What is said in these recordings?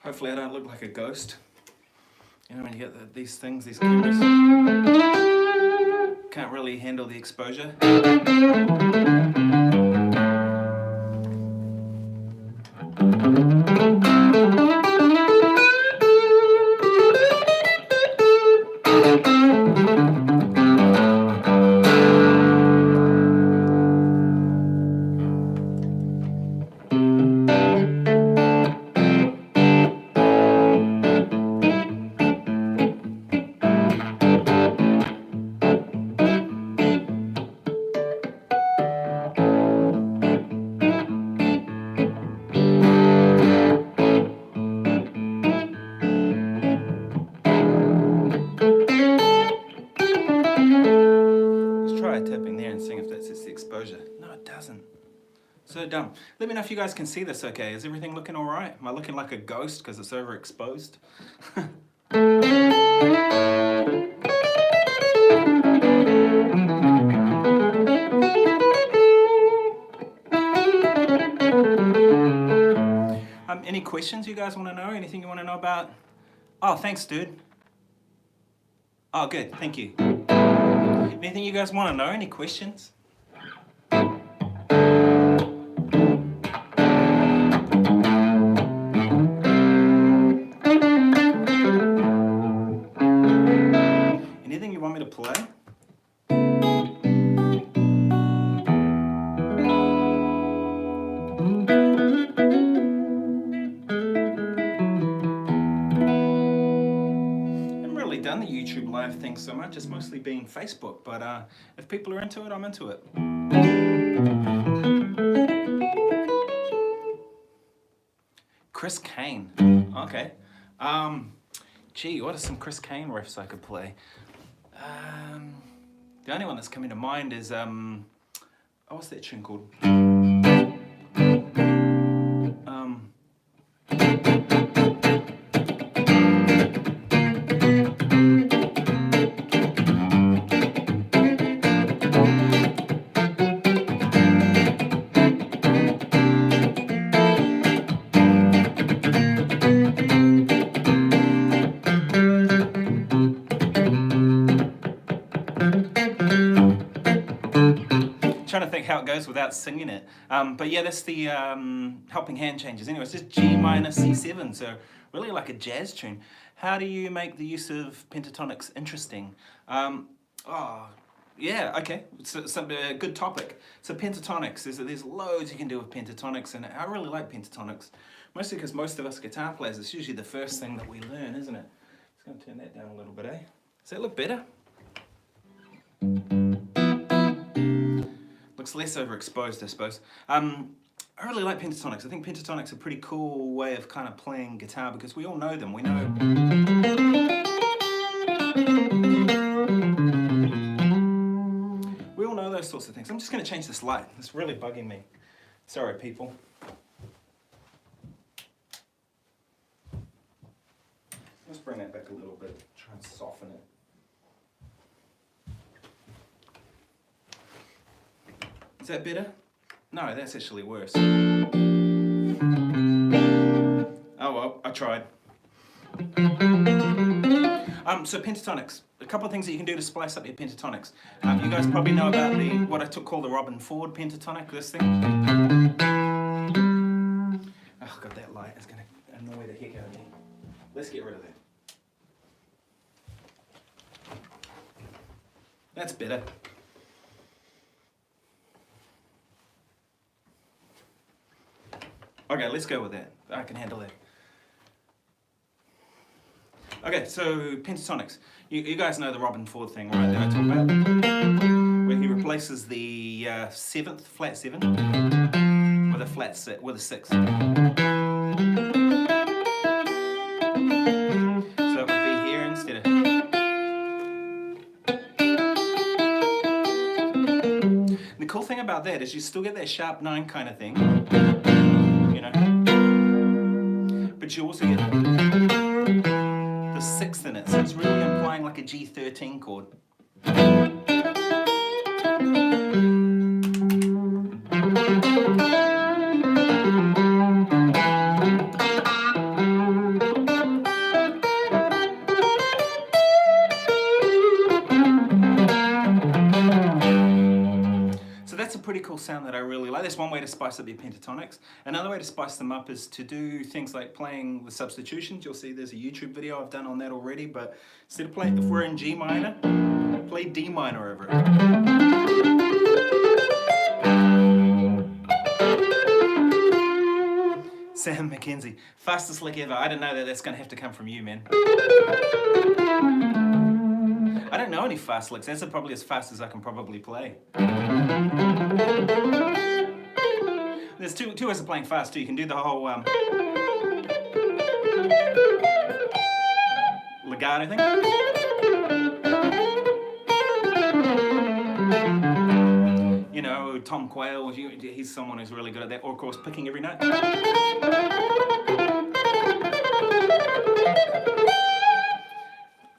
Hopefully I don't look like a ghost. You know, when you get these things, these cameras, can't really handle the exposure. So dumb. Let me know if you guys can see this okay. Is everything looking alright? Am I looking like a ghost because it's overexposed? Any questions you guys want to know? Anything you want to know about? Oh, thanks, dude. Oh, good. Thank you. Anything you guys want to know? Any questions? Anything you want me to play? Done the YouTube live thing so much, it's mostly been Facebook, but if people are into it, I'm into it. Chris Kane, okay. Gee, what are some Chris Kane riffs I could play? The only one that's coming to mind is, what's that tune called? Trying to think how it goes without singing it. But yeah, that's the helping hand changes. Anyway, it's just G minor C7, so really like a jazz tune. How do you make the use of pentatonics interesting? Yeah, okay, it's a good topic. So pentatonics, there's loads you can do with pentatonics, and I really like pentatonics. Mostly because most of us guitar players, it's usually the first thing that we learn, isn't it? Just going to turn that down a little bit, eh? Does that look better? Looks less overexposed, I suppose. I really like pentatonics. I think pentatonics are a pretty cool way of kind of playing guitar because we all know them. We know. We all know those sorts of things. I'm just going to change this light. It's really bugging me. Sorry, people. Let's bring that back a little bit. Try and soften it. Is that better? No, that's actually worse. Oh well, I tried. So pentatonics. A couple of things that you can do to spice up your pentatonics. You guys probably know about what I call the Robin Ford pentatonic, this thing. Oh god, that light is going to annoy the heck out of me. Let's get rid of that. That's better. Okay, let's go with that. I can handle that. Okay, so pentatonics. You guys know the Robin Ford thing, right, that I talked about? Where he replaces the 7th, flat 7, with a flat 6, with a 6. So it would be here instead of... The cool thing about that is you still get that sharp 9 kind of thing. But you also get the 6th in it, so it's really implying like a G13 chord. pretty cool sound that I really like. That's one way to spice up your pentatonics. Another way to spice them up is to do things like playing the substitutions. You'll see there's a YouTube video I've done on that already, but instead of playing, if we're in G minor, play D minor over it. Sam McKenzie, fastest lick ever. I didn't know that that's going to have to come from you, man. I don't know any fast licks. That's probably as fast as I can probably play. There's two ways of playing fast too. You can do the whole legato thing. You know, Tom Quayle, he's someone who's really good at that. Or of course, picking every note.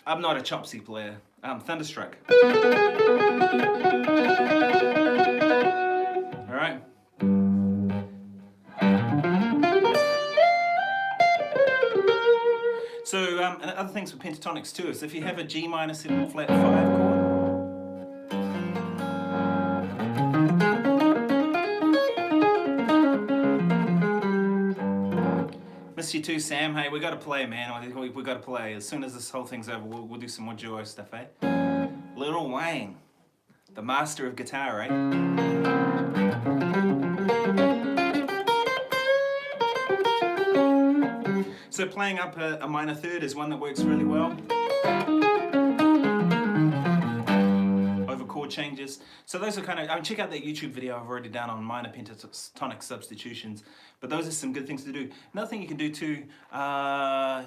I'm not a chopsy player. I'm thunderstruck. All right. So, and other things with pentatonics too is if you have a G minor 7 flat 5 chord. Miss you too, Sam. Hey, we got to play, man. We got to play. As soon as this whole thing's over, we'll do some more Duo stuff, eh? Little Wayne, the master of guitar, eh? So playing up a minor third is one that works really well. Over chord changes. So those are kind of, check out that YouTube video I've already done on minor pentatonic substitutions. But those are some good things to do. Another thing you can do too, the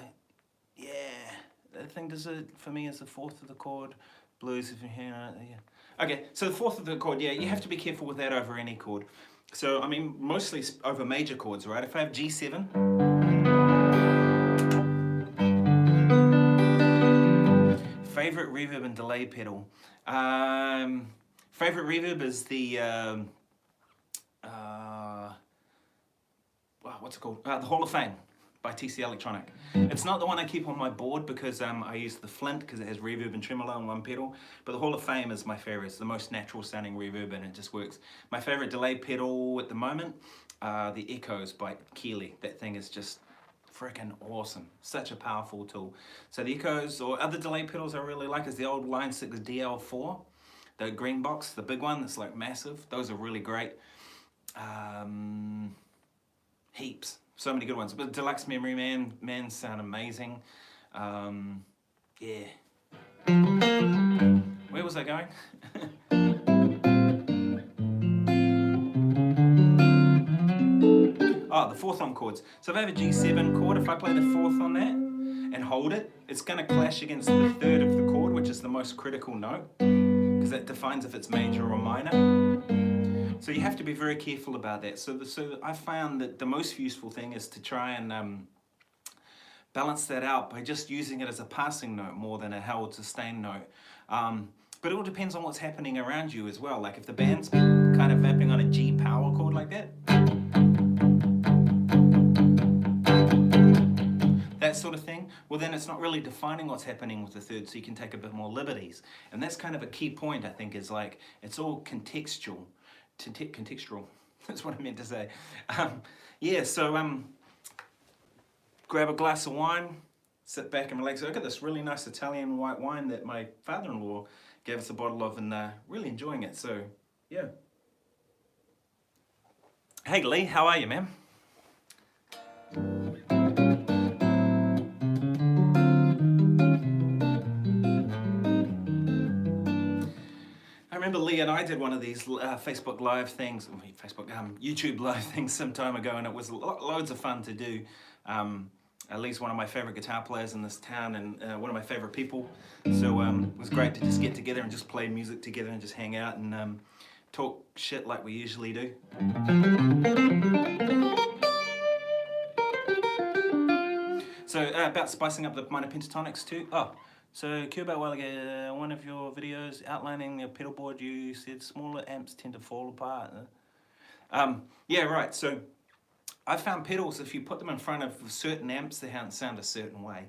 thing does it for me is the fourth of the chord. Blues, if you hear yeah. Okay, so the fourth of the chord, yeah, you have to be careful with that over any chord. So, I mean, mostly over major chords, right? If I have G7, favorite reverb and delay pedal. Favorite reverb is the, what's it called? The Hall of Fame by TC Electronic. It's not the one I keep on my board because I use the Flint because it has reverb and tremolo on one pedal. But the Hall of Fame is my favorite. It's the most natural sounding reverb and it just works. My favorite delay pedal at the moment, the Echoes by Keeley. That thing is just freaking awesome. Such a powerful tool. So the Echoes or other delay pedals I really like is the old Line 6 DL4. The green box, the big one that's like massive. Those are really great. Heaps. So many good ones. But Deluxe Memory Man sound amazing. Yeah. Where was I going? Oh, the fourth on chords. So if I have a G7 chord, if I play the fourth on that and hold it, it's going to clash against the third of the chord, which is the most critical note, because that defines if it's major or minor. So you have to be very careful about that. So I found that the most useful thing is to try and balance that out by just using it as a passing note more than a held sustained note. But it all depends on what's happening around you as well. Like if the band's kind of vamping on a G power chord like that, that sort of thing, well then it's not really defining what's happening with the third, so you can take a bit more liberties. And that's kind of a key point, I think, is like, it's all contextual. Contextual, that's what I meant to say. Yeah, so grab a glass of wine, sit back and relax. I've got this really nice Italian white wine that my father-in-law gave us a bottle of and really enjoying it, so yeah. Hey Lee, how are you, man? I remember Lee and I did one of these Facebook Live things, YouTube Live things some time ago, and it was loads of fun to do. Lee's one of my favorite guitar players in this town and one of my favorite people. So it was great to just get together and just play music together and just hang out and talk shit like we usually do. So about spicing up the minor pentatonics too. Oh. So, Q about a while ago, one of your videos outlining the pedal board, you said smaller amps tend to fall apart. Yeah, right. So, I found pedals, if you put them in front of certain amps, they sound a certain way.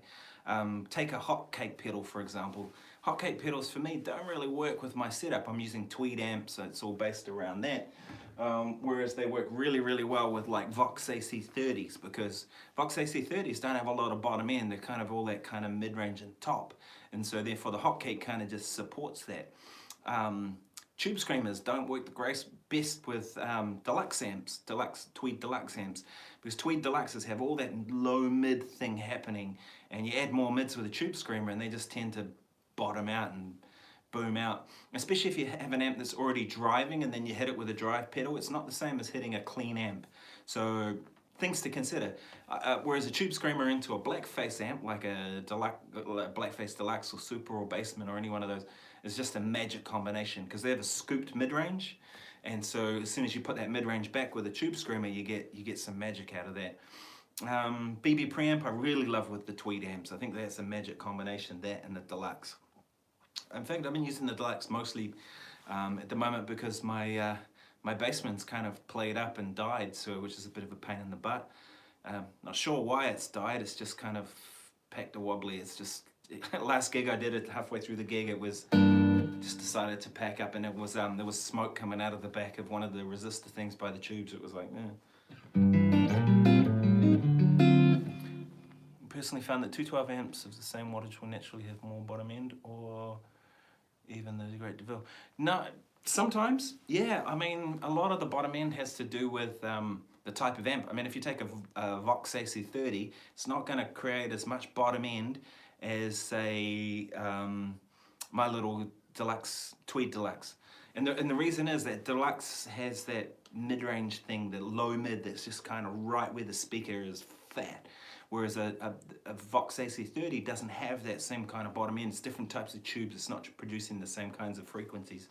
Take a hotcake pedal, for example. Hotcake pedals for me don't really work with my setup. I'm using Tweed amps, so it's all based around that. Whereas they work really, really well with like Vox AC30s, because Vox AC30s don't have a lot of bottom end. They're kind of all that kind of mid-range and top. And so therefore the hotcake kind of just supports that. Tube screamers don't work the best with deluxe amps, Tweed deluxe amps, because Tweed deluxes have all that low mid thing happening, and you add more mids with a tube screamer and they just tend to bottom out and boom out. Especially if you have an amp that's already driving and then you hit it with a drive pedal, it's not the same as hitting a clean amp. So things to consider. Whereas a tube screamer into a blackface amp, like a blackface deluxe or super or basement or any one of those, is just a magic combination, because they have a scooped mid-range, and so as soon as you put that mid-range back with a tube screamer, you get some magic out of that. BB preamp I really love with the Tweed amps. I think that's a magic combination, that and the deluxe. In fact, I've been using the deluxe mostly at the moment because my my basement's kind of played up and died, so which is a bit of a pain in the butt. Not sure why it's died. It's just kind of packed a wobbly. It's just last gig I did it, halfway through the gig, it was just decided to pack up, and it was there was smoke coming out of the back of one of the resistor things by the tubes. It was like, Personally found that 212 amps of the same wattage will naturally have more bottom end, or even the Great DeVille. No, sometimes, yeah. I mean, a lot of the bottom end has to do with the type of amp. I mean, if you take a Vox AC30, it's not going to create as much bottom end as, say, my little deluxe, Tweed deluxe. And the reason is that deluxe has that mid-range thing, the low mid, that's just kind of right where the speaker is fat. Whereas a Vox AC30 doesn't have that same kind of bottom end. It's different types of tubes. It's not producing the same kinds of frequencies.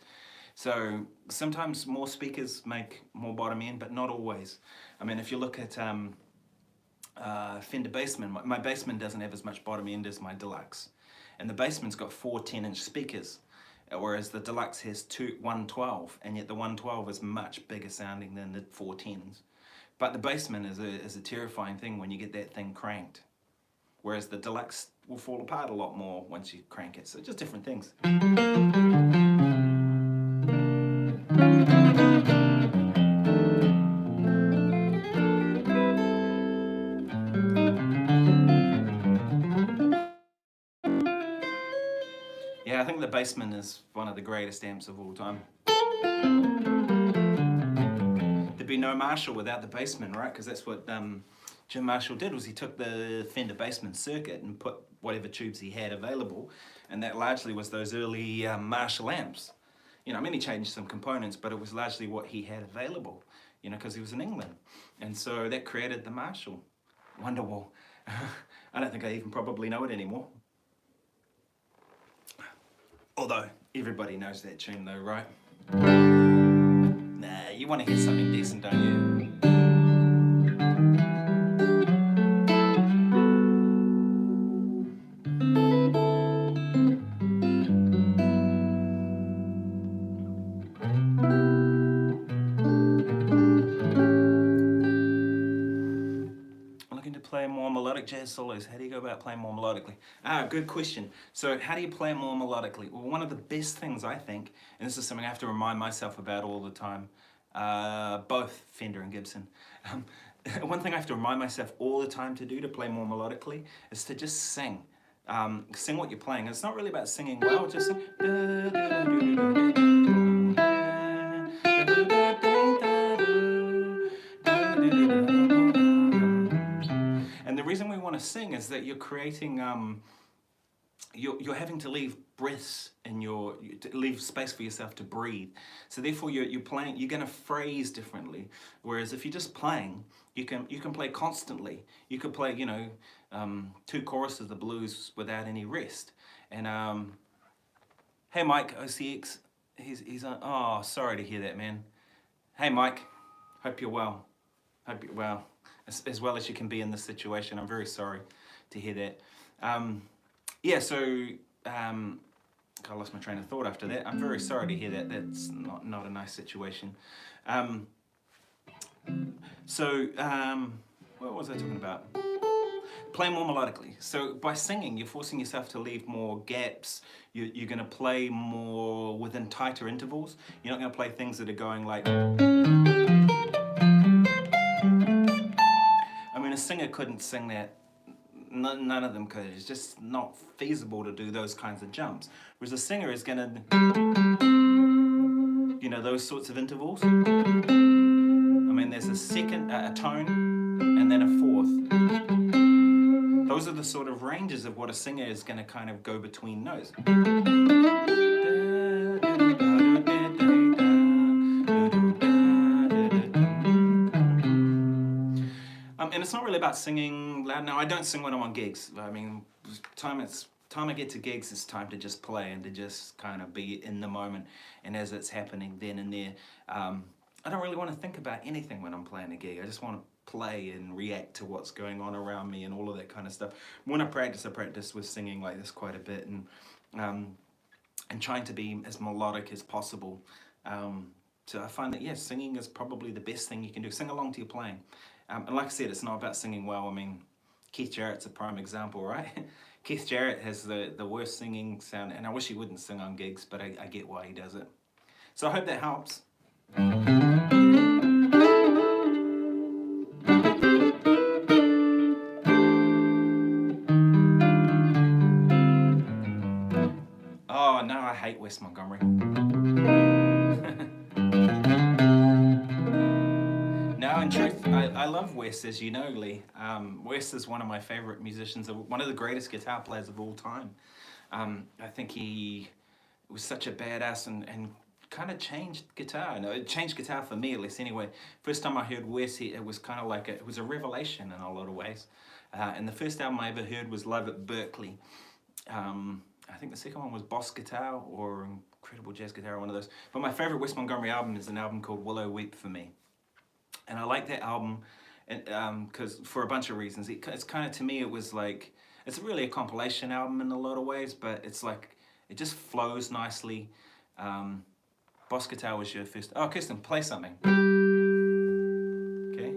So sometimes more speakers make more bottom end, but not always. I mean, if you look at Fender Bassman, my Bassman doesn't have as much bottom end as my deluxe. And the Bassman's got 4 10-inch speakers, whereas the deluxe has 112, and yet the 112 is much bigger sounding than the 4 10s. But the Bassman is a terrifying thing when you get that thing cranked, whereas the deluxe will fall apart a lot more once you crank it. So just different things. Yeah, I think the Bassman is one of the greatest amps of all time. There'd be no Marshall without the Bassman, right? Because that's what Jim Marshall did, was he took the Fender Bassman circuit and put whatever tubes he had available, and that largely was those early Marshall amps. You know, I mean, he changed some components, but it was largely what he had available, you know, because he was in England. And so that created the Marshall. Wonderwall. I don't think I even probably know it anymore. Although, everybody knows that tune though, right? Nah, you want to hear something decent, don't you? Looking to play more melodic jazz solos. How do you go about playing more melodically? Good question. So how do you play more melodically? Well, one of the best things I think, and this is something I have to remind myself about all the time, both Fender and Gibson. One thing I have to remind myself all the time to do to play more melodically is to just sing. Sing what you're playing. It's not really about singing well, just sing. And the reason we want to sing is that you're creating, you're having to leave breaths in leave space for yourself to breathe. So therefore you're playing, you're going to phrase differently. Whereas if you're just playing, you can play constantly. You could play, you know, 2 choruses of the blues without any rest. And hey Mike, OCX, he's on, oh, sorry to hear that, man. Hey Mike, hope you're well. Hope you're well. As well as you can be in this situation. I'm very sorry to hear that. Yeah, so I lost my train of thought after that. I'm very sorry to hear that. That's not a nice situation. What was I talking about? Play more melodically. So by singing, you're forcing yourself to leave more gaps. You're going to play more within tighter intervals. You're not going to play things that are going like... I mean, a singer couldn't sing that. None of them could. It's just not feasible to do those kinds of jumps. Whereas a singer is going to, you know, those sorts of intervals. I mean, there's a second, a tone, and then a fourth. Those are the sort of ranges of what a singer is going to kind of go between notes. And it's not really about singing loud. Now, I don't sing when I'm on gigs. I mean, time I get to gigs, it's time to just play and to just kind of be in the moment. And as it's happening then and there, I don't really want to think about anything when I'm playing a gig. I just want to play and react to what's going on around me and all of that kind of stuff. When I practice with singing like this quite a bit and trying to be as melodic as possible. So I find that, yes, singing is probably the best thing you can do. Sing along to your playing. And like I said, it's not about singing well. I mean, Keith Jarrett's a prime example, right? Keith Jarrett has the worst singing sound, and I wish he wouldn't sing on gigs, but I get why he does it. So I hope that helps. Oh, no, I hate West Montgomery. No, in truth, I love Wes, as you know, Lee. Wes is one of my favourite musicians, one of the greatest guitar players of all time. I think he was such a badass and kind of changed guitar. No, it changed guitar for me, at least anyway. First time I heard Wes, it was kind of like, it was a revelation in a lot of ways. And the first album I ever heard was Live at Berkeley. I think the second one was Boss Guitar or Incredible Jazz Guitar, one of those. But my favourite Wes Montgomery album is an album called Willow Weep for me. And I like that album because for a bunch of reasons. It's kind of, to me, it was like, it's really a compilation album in a lot of ways, but it's like, it just flows nicely. Boss Guitar was your first... Oh, Kirsten, play something. Okay.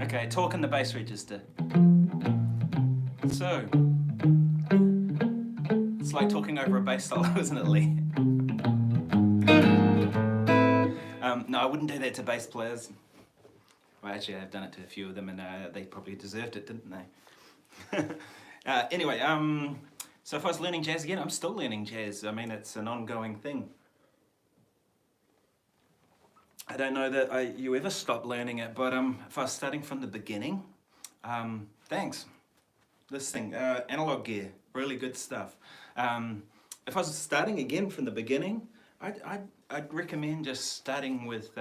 Okay, talk in the bass register. So, it's like talking over a bass solo, isn't it, Lee? No, I wouldn't do that to bass players. Well, actually, I've done it to a few of them, and they probably deserved it, didn't they? Anyway, so if I was learning jazz again, I'm still learning jazz. I mean, it's an ongoing thing. I don't know that you ever stop learning it, but if I was starting from the beginning, thanks. This thing, analog gear, really good stuff. If I was starting again from the beginning, I'd recommend just starting with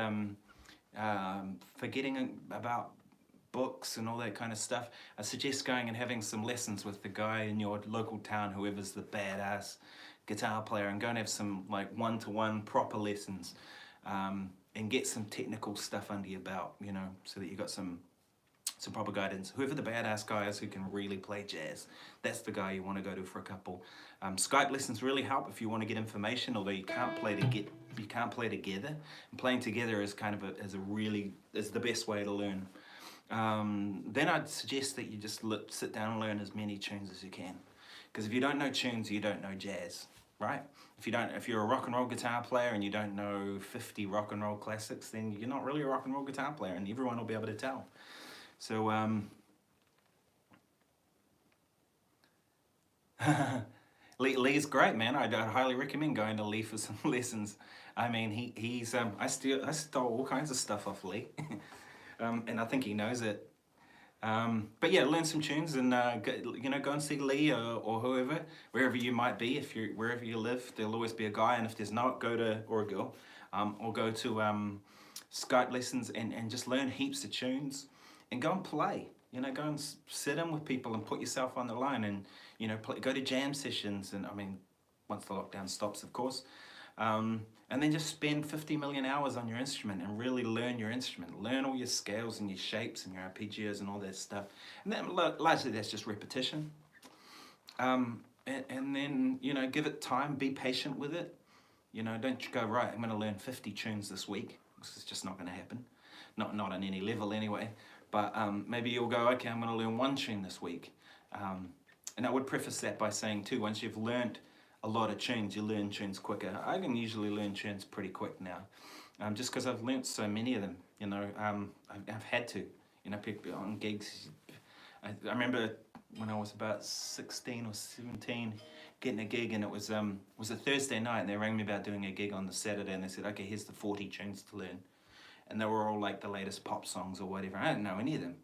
forgetting about books and all that kind of stuff. I suggest going and having some lessons with the guy in your local town, whoever's the badass guitar player, and go and have some like one-to-one proper lessons. And get some technical stuff under your belt, you know, so that you got some proper guidance. Whoever the badass guy is who can really play jazz, that's the guy you want to go to for a couple. Skype lessons really help if you want to get information, although you can't play together. And playing together is kind of is the best way to learn. then I'd suggest that you just sit down and learn as many tunes as you can. Because if you don't know tunes, you don't know jazz, right? If you're a rock and roll guitar player and you don't know 50 rock and roll classics, then you're not really a rock and roll guitar player, and everyone will be able to tell. So, Lee's great, man. I'd highly recommend going to Lee for some lessons. I mean, I stole all kinds of stuff off Lee, and I think he knows it. But yeah, learn some tunes and go and see Lee or whoever, wherever you might be. Wherever you live, there'll always be a guy, and if there's not, or a girl, or go to Skype lessons and just learn heaps of tunes, and go and play. Go and sit in with people and put yourself on the line, and go to jam sessions. And I mean, once the lockdown stops, of course. And then just spend 50 million hours on your instrument and really learn your instrument. Learn all your scales and your shapes and your arpeggios and all that stuff. And then largely that's just repetition. And then, give it time, be patient with it. Don't go, right, I'm gonna learn 50 tunes this week. This is just not gonna happen. Not on any level anyway. But maybe you'll go, okay, I'm gonna learn one tune this week. And I would preface that by saying too, once you've learned a lot of tunes, you learn tunes quicker. I can usually learn tunes pretty quick now, just because I've learnt so many of them. I've had to. People on gigs. I remember when I was about 16 or 17, getting a gig, and it was a Thursday night, and they rang me about doing a gig on the Saturday, and they said, okay, here's the 40 tunes to learn, and they were all like the latest pop songs or whatever. I didn't know any of them.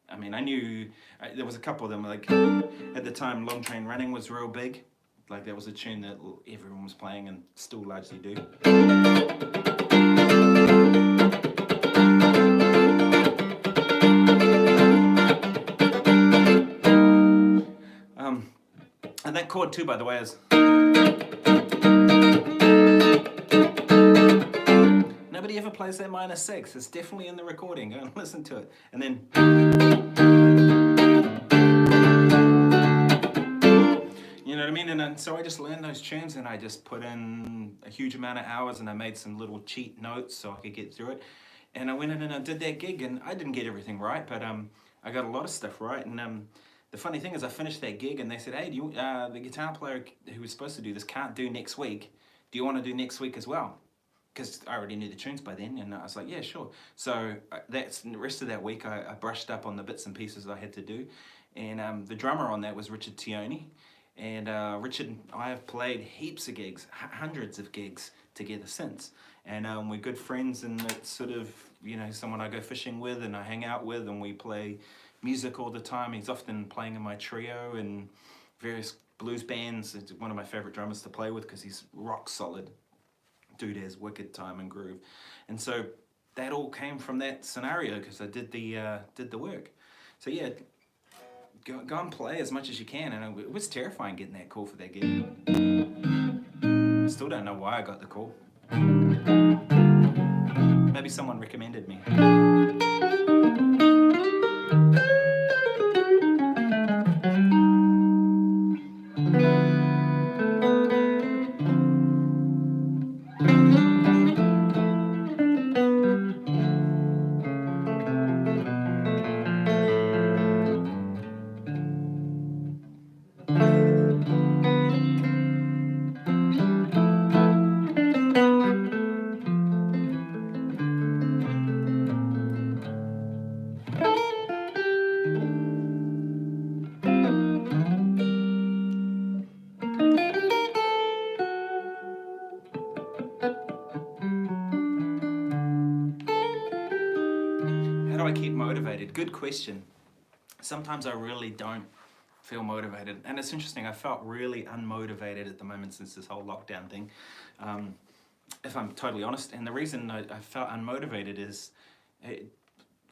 I mean, I knew there was a couple of them. Like at the time, Long Train Running was real big. Like that was a tune that everyone was playing and still largely do. And that chord too, by the way, is... Nobody ever plays that minor 6. It's definitely in the recording. Go and listen to it. And then... You know what I mean? And so I just learned those tunes, and I just put in a huge amount of hours, and I made some little cheat notes so I could get through it. And I went in and I did that gig, and I didn't get everything right, but I got a lot of stuff right. And the funny thing is, I finished that gig, and they said, hey, the guitar player who was supposed to do this can't do next week. Do you want to do next week as well? Because I already knew the tunes by then, and I was like, yeah, sure. So the rest of that week, I brushed up on the bits and pieces I had to do. And the drummer on that was Richard Tioni. And Richard and I have played heaps of gigs, hundreds of gigs together since. And we're good friends, and it's sort of, someone I go fishing with and I hang out with, and we play music all the time. He's often playing in my trio and various blues bands. It's one of my favorite drummers to play with because he's rock solid. Dude has wicked time and groove. And so that all came from that scenario because I did the work. So yeah, go and play as much as you can. And it was terrifying getting that call for that gig. I still don't know why I got the call. Maybe someone recommended me. How do I keep motivated? Good question. Sometimes I really don't feel motivated. And it's interesting, I felt really unmotivated at the moment since this whole lockdown thing, if I'm totally honest. And the reason I felt unmotivated is I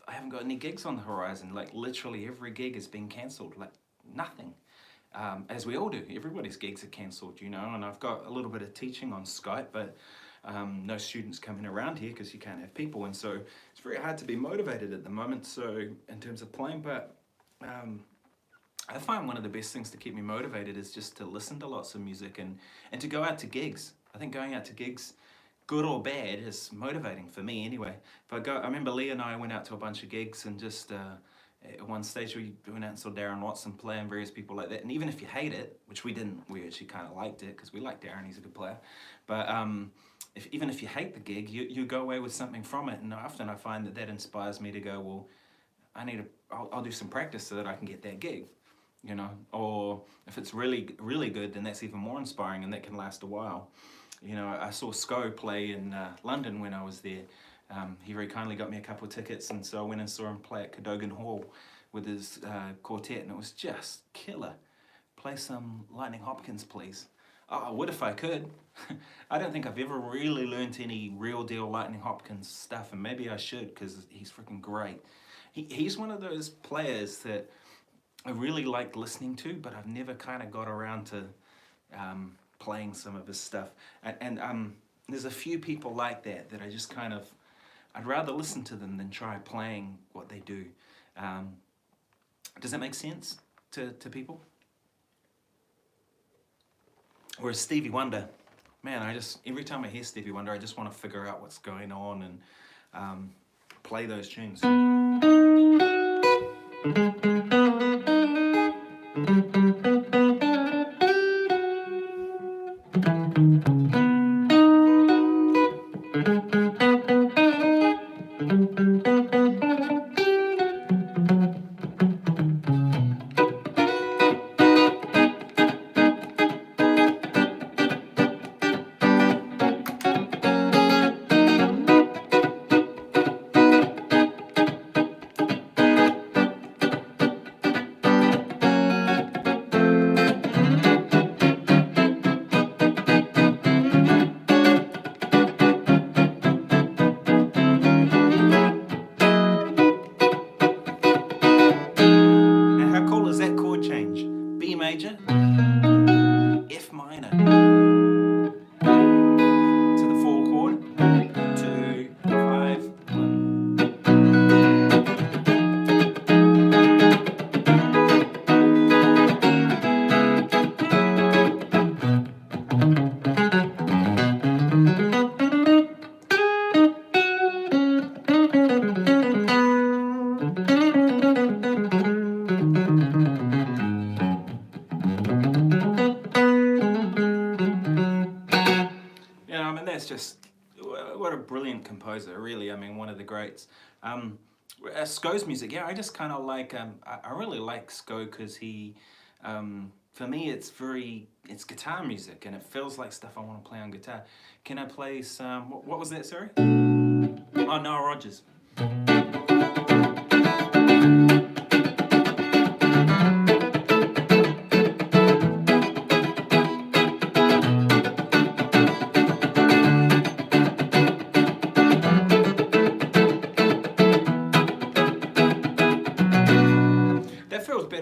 haven't got any gigs on the horizon. Like literally every gig has been cancelled, like nothing. As we all do, everybody's gigs are cancelled, and I've got a little bit of teaching on Skype, but no students coming around here because you can't have people, and so it's very hard to be motivated at the moment. So in terms of playing, but I find one of the best things to keep me motivated is just to listen to lots of music and to go out to gigs. I think going out to gigs, good or bad, is motivating for me anyway. If I remember Lee and I went out to a bunch of gigs and just at one stage we went out and saw Darren Watson play and various people like that. And even if you hate it, which we didn't, we actually kind of liked it because we liked Darren, he's a good player. But even if you hate the gig, you go away with something from it. And often I find that inspires me to go, well, I'll do some practice so that I can get that gig, you know. Or if it's really, really good, then that's even more inspiring and that can last a while. You know, I saw Sko play in London when I was there. He very kindly got me a couple of tickets, and so I went and saw him play at Cadogan Hall with his quartet, and it was just killer. Play some Lightning Hopkins, please. Oh, I would if I could. I don't think I've ever really learnt any real deal Lightning Hopkins stuff, and maybe I should because he's freaking great. He's one of those players that I really like listening to, but I've never kind of got around to playing some of his stuff. And there's a few people like that I just kind of, I'd rather listen to them than try playing what they do. Does that make sense to people? Whereas Stevie Wonder, man, every time I hear Stevie Wonder, I just want to figure out what's going on and play those tunes. Composer, really. I mean, one of the greats. Sko's music, yeah, I just kind of like, I really like Sko because he, for me, it's guitar music and it feels like stuff I want to play on guitar. Can I play some, what was that, sorry? Oh, Noel Rodgers.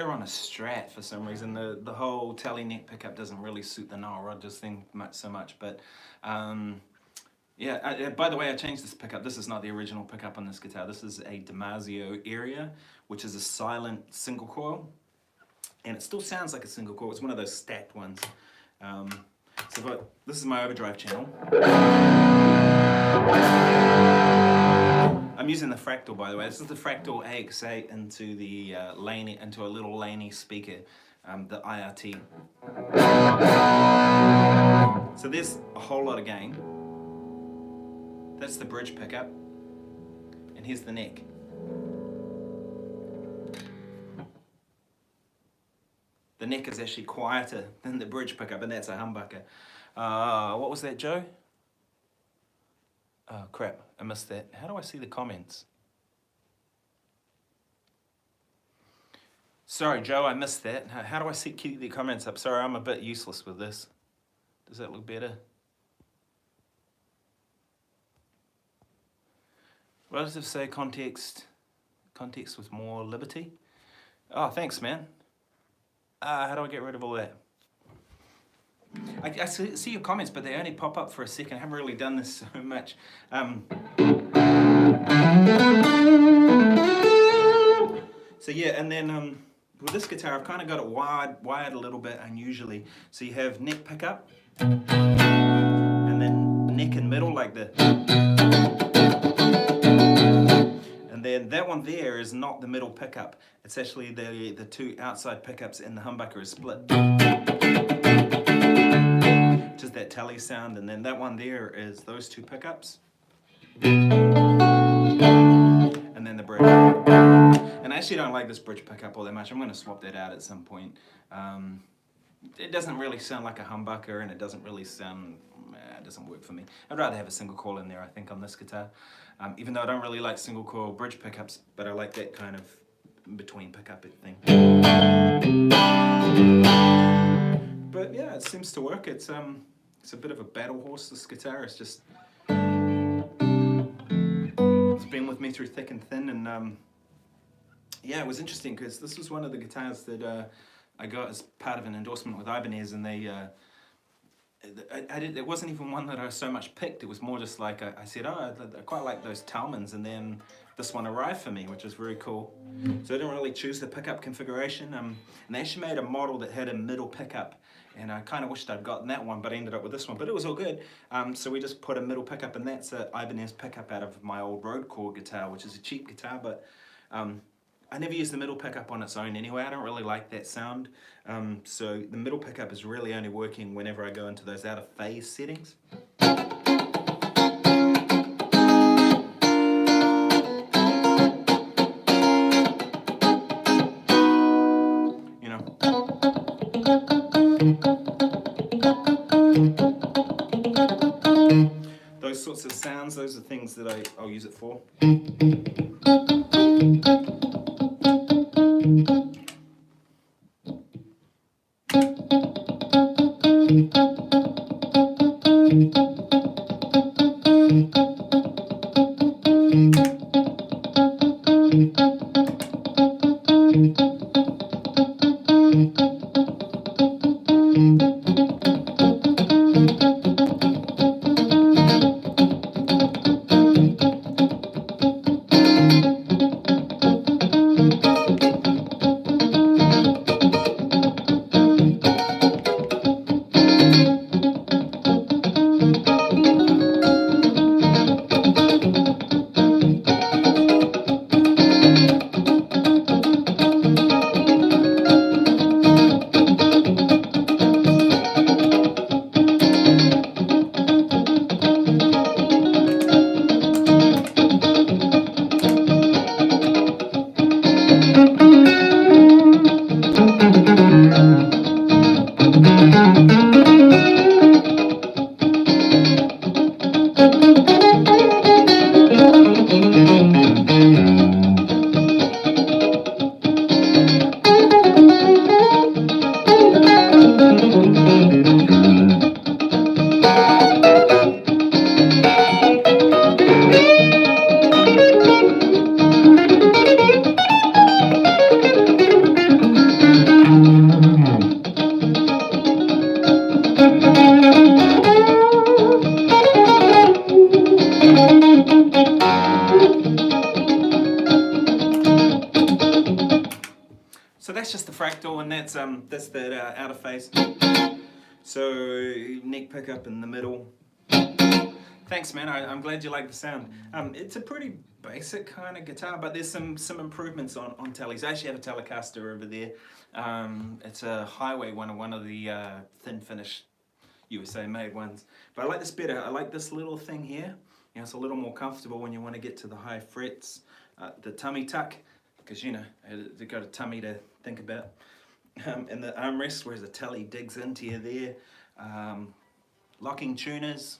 On a Strat for some reason. The whole tele neck pickup doesn't really suit the Noel Rodgers thing so much, but yeah. By the way, I changed this pickup. This is not the original pickup on this guitar. This is a Damasio Area, which is a silent single coil, and it still sounds like a single coil. It's one of those stacked ones. This is my overdrive channel. I'm using the Fractal, by the way. This is the Fractal AX8 into the into a little Laney speaker, the IRT. So there's a whole lot of gain. That's the bridge pickup, and here's the neck. The neck is actually quieter than the bridge pickup, and that's a humbucker. What was that, Joe? Oh crap, I missed that. How do I see the comments? Sorry, Joe, I missed that. How do I keep the comments up? Sorry, I'm a bit useless with this. Does that look better? Relatives say context with more liberty. Oh, thanks, man. How do I get rid of all that? I see your comments, but they only pop up for a second. I haven't really done this so much. So yeah, and then with this guitar, I've kind of got it wired a little bit unusually. So you have neck pickup, and then neck and middle, like the... And then that one there is not the middle pickup. It's actually the two outside pickups in the humbucker is split. Just that tally sound, and then that one there is those two pickups. And then the bridge. And I actually don't like this bridge pickup all that much. I'm going to swap that out at some point. It doesn't really sound like a humbucker, and it doesn't really sound... it doesn't work for me. I'd rather have a single coil in there, I think, on this guitar. Even though I don't really like single coil bridge pickups, but I like that kind of between pickup thing. But yeah, it seems to work. It's a bit of a battle horse, this guitar. It's just... it's been with me through thick and thin, and yeah, it was interesting because this was one of the guitars that I got as part of an endorsement with Ibanez, and they... it wasn't even one that I so much picked. It was more just like I said, oh, I quite like those Talmans, and then this one arrived for me, which was very cool. So I didn't really choose the pickup configuration, and they actually made a model that had a middle pickup, and I kind of wished I'd gotten that one, but I ended up with this one, but it was all good. So we just put a middle pickup, and that's an Ibanez pickup out of my old Road Chord guitar, which is a cheap guitar, but I never use the middle pickup on its own anyway. I don't really like that sound. So the middle pickup is really only working whenever I go into those out of phase settings. You know. Those sorts of sounds, those are things that I'll use it for. So that's just the fractal, and that's that outer phase. So neck pickup in the middle. Thanks, man. I'm glad you like the sound. It's a pretty basic kind of guitar, but there's some improvements on tallies. I actually have a Telecaster over there. It's a Highway one of the thin finish USA made ones. But I like this better. I like this little thing here. You know, it's a little more comfortable when you want to get to the high frets. The tummy tuck, because you know, you've got a tummy to think about. And the armrest, where the tally digs into you there. Locking tuners.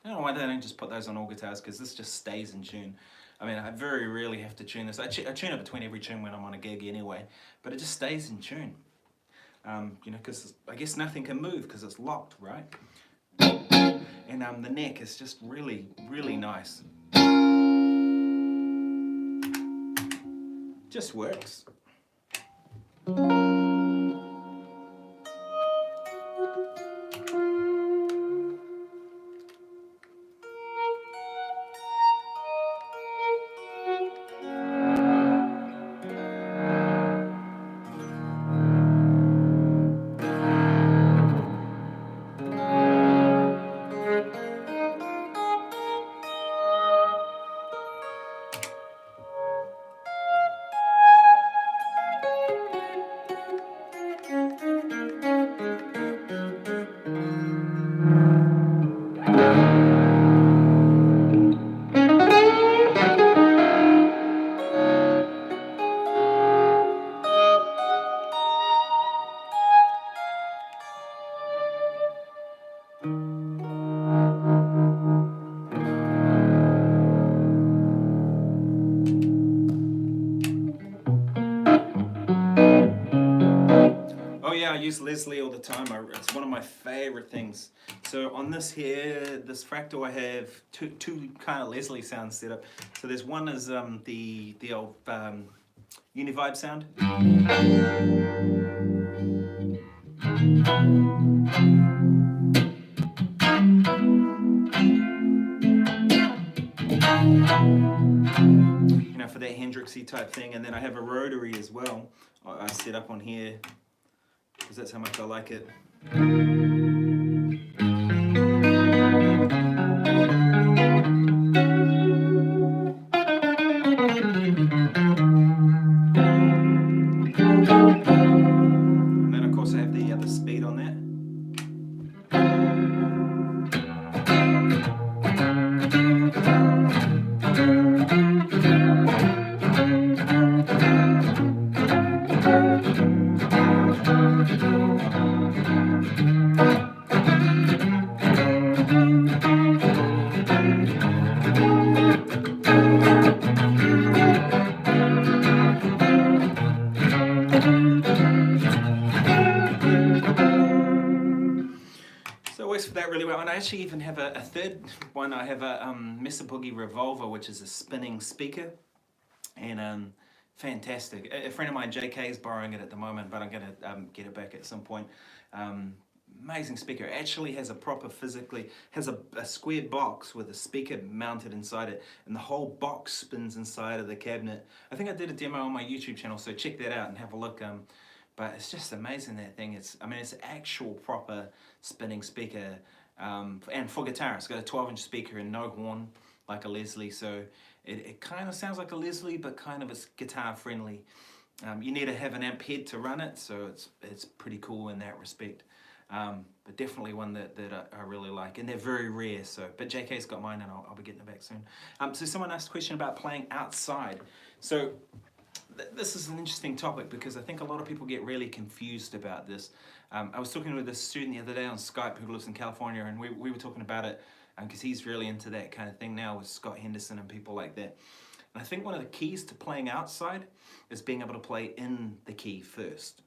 I don't know why they don't just put those on all guitars, because this just stays in tune. I mean, I very rarely have to tune this. I tune it between every tune when I'm on a gig anyway, but it just stays in tune. You know, because I guess nothing can move because it's locked, right? And the neck is just really, really nice. Just works. use Leslie all the time. It's one of my favorite things. So on this here, this fractal, I have two kind of Leslie sounds set up. So there's one is the old Univibe sound. You know, for that Hendrixy type thing, and then I have a rotary as well. I set up on here because that's how much I like it. And then of course I have the other speed on that. For that really well, and I actually even have a third one. I have a Mesa Boogie Revolver, which is a spinning speaker, and fantastic. A friend of mine, JK, is borrowing it at the moment, but I'm going to get it back at some point. Amazing speaker. It actually has a proper physically, has a square box with a speaker mounted inside it, and the whole box spins inside of the cabinet. I think I did a demo on my YouTube channel, so check that out and have a look. But it's just amazing, that thing. It's actual proper spinning speaker, and for guitar, it's got a 12-inch speaker and no horn like a Leslie, so it kind of sounds like a Leslie, but kind of is guitar friendly. You need to have an amp head to run it, so it's pretty cool in that respect. But definitely one that I really like, and they're very rare. So, but JK's got mine, and I'll be getting it back soon. So someone asked a question about playing outside. So this is an interesting topic because I think a lot of people get really confused about this. I was talking with a student the other day on Skype who lives in California, and we were talking about it because he's really into that kind of thing now with Scott Henderson and people like that. And I think one of the keys to playing outside is being able to play in the key first.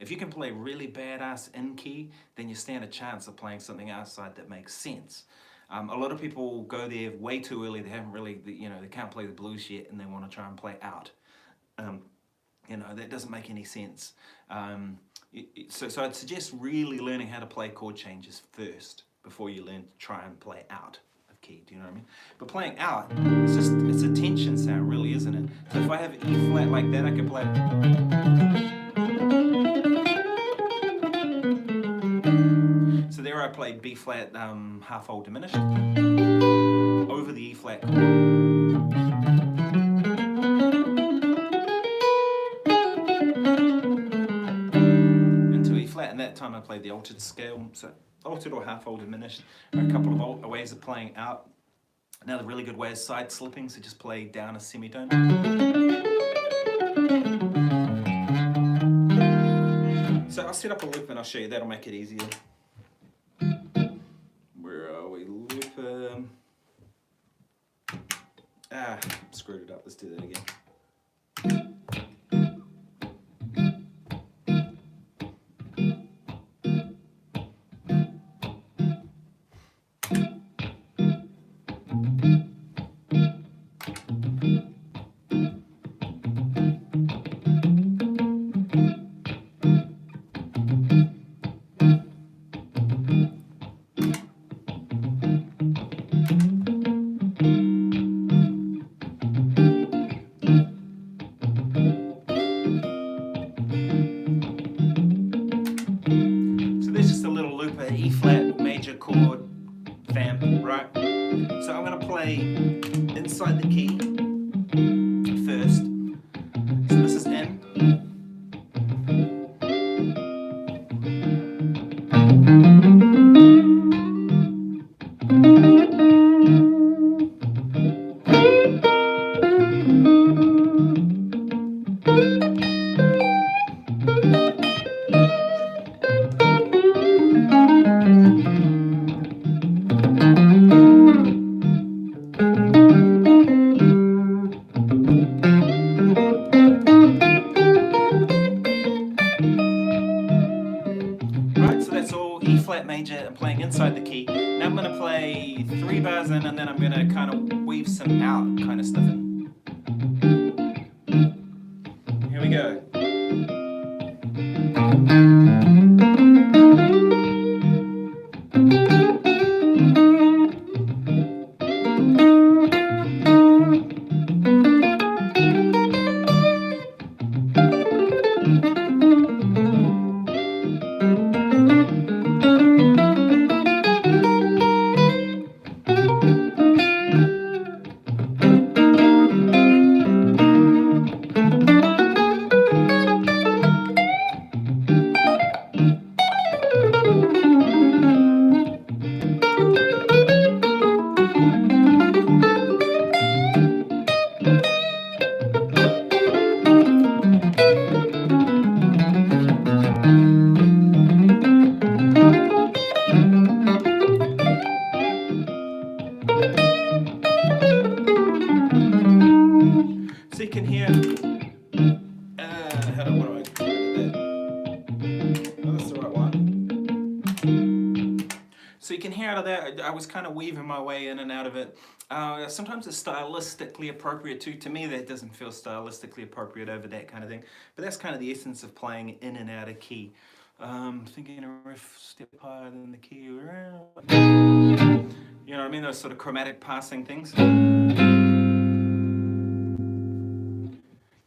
If you can play really badass in key, then you stand a chance of playing something outside that makes sense. A lot of people go there way too early. They haven't really, they can't play the blues yet, and they want to try and play out. That doesn't make any sense. So I'd suggest really learning how to play chord changes first before you learn to try and play out of key. Do you know what I mean? But playing out, it's a tension sound, really, isn't it? So if I have an E flat like that, I can play. So there I played B flat half whole diminished over the E flat chord. And that time I played the altered scale, so altered or half whole diminished are a couple of ways of playing out. Another really good way is side slipping, so just play down a semitone. So I'll set up a loop and I'll show you, that'll make it easier. Where are we? Loop. Screwed it up, let's do that again. E flat major chord vamp, right? So I'm going to play inside the key first. So this is N. G flat major. I'm playing inside the key. Now I'm going to play 3 bars in, and then I'm going to kind of weave some out kind of stuff in. Here we go. So you can hear, what do I do with that? Oh, that's the right one. So you can hear out of that, I was kind of weaving my way in and out of it. Sometimes it's stylistically appropriate too. To me, that doesn't feel stylistically appropriate over that kind of thing. But that's kind of the essence of playing in and out of key. Thinking a riff step higher than the key. You know what I mean? Those sort of chromatic passing things.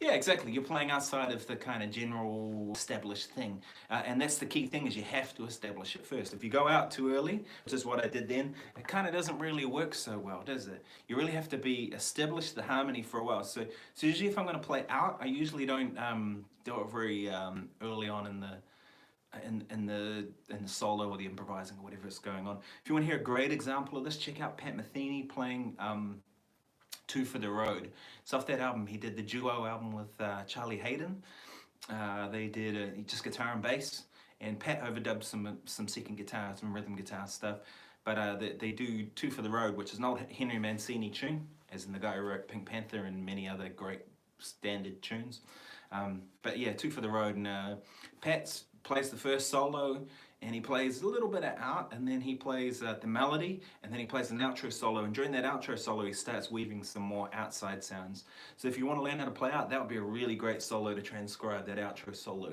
Yeah, exactly. You're playing outside of the kind of general established thing. And that's the key thing, is you have to establish it first. If you go out too early, which is what I did then, it kind of doesn't really work so well, does it? You really have to establish the harmony for a while. So usually if I'm going to play out, I usually don't do it very early on in the solo or the improvising or whatever is going on. If you want to hear a great example of this, check out Pat Metheny playing Two for the Road. It's off that album. He did the duo album with Charlie Hayden. They did just guitar and bass, and Pat overdubbed some second guitar, some rhythm guitar stuff. But they do Two for the Road, which is an old Henry Mancini tune, as in the guy who wrote Pink Panther and many other great standard tunes. But yeah, Two for the Road, and Pat plays the first solo, and he plays a little bit of out, and then he plays the melody, and then he plays an outro solo, and during that outro solo he starts weaving some more outside sounds. So if you want to learn how to play out, that would be a really great solo to transcribe, that outro solo.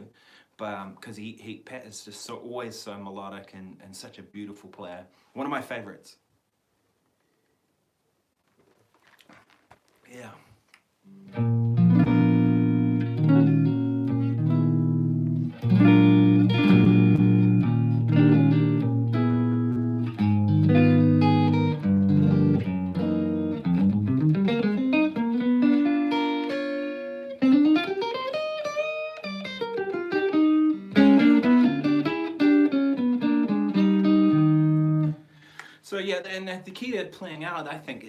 But because Pat is just always so melodic and such a beautiful player. One of my favorites. Yeah. So yeah, and the key to playing out, I think,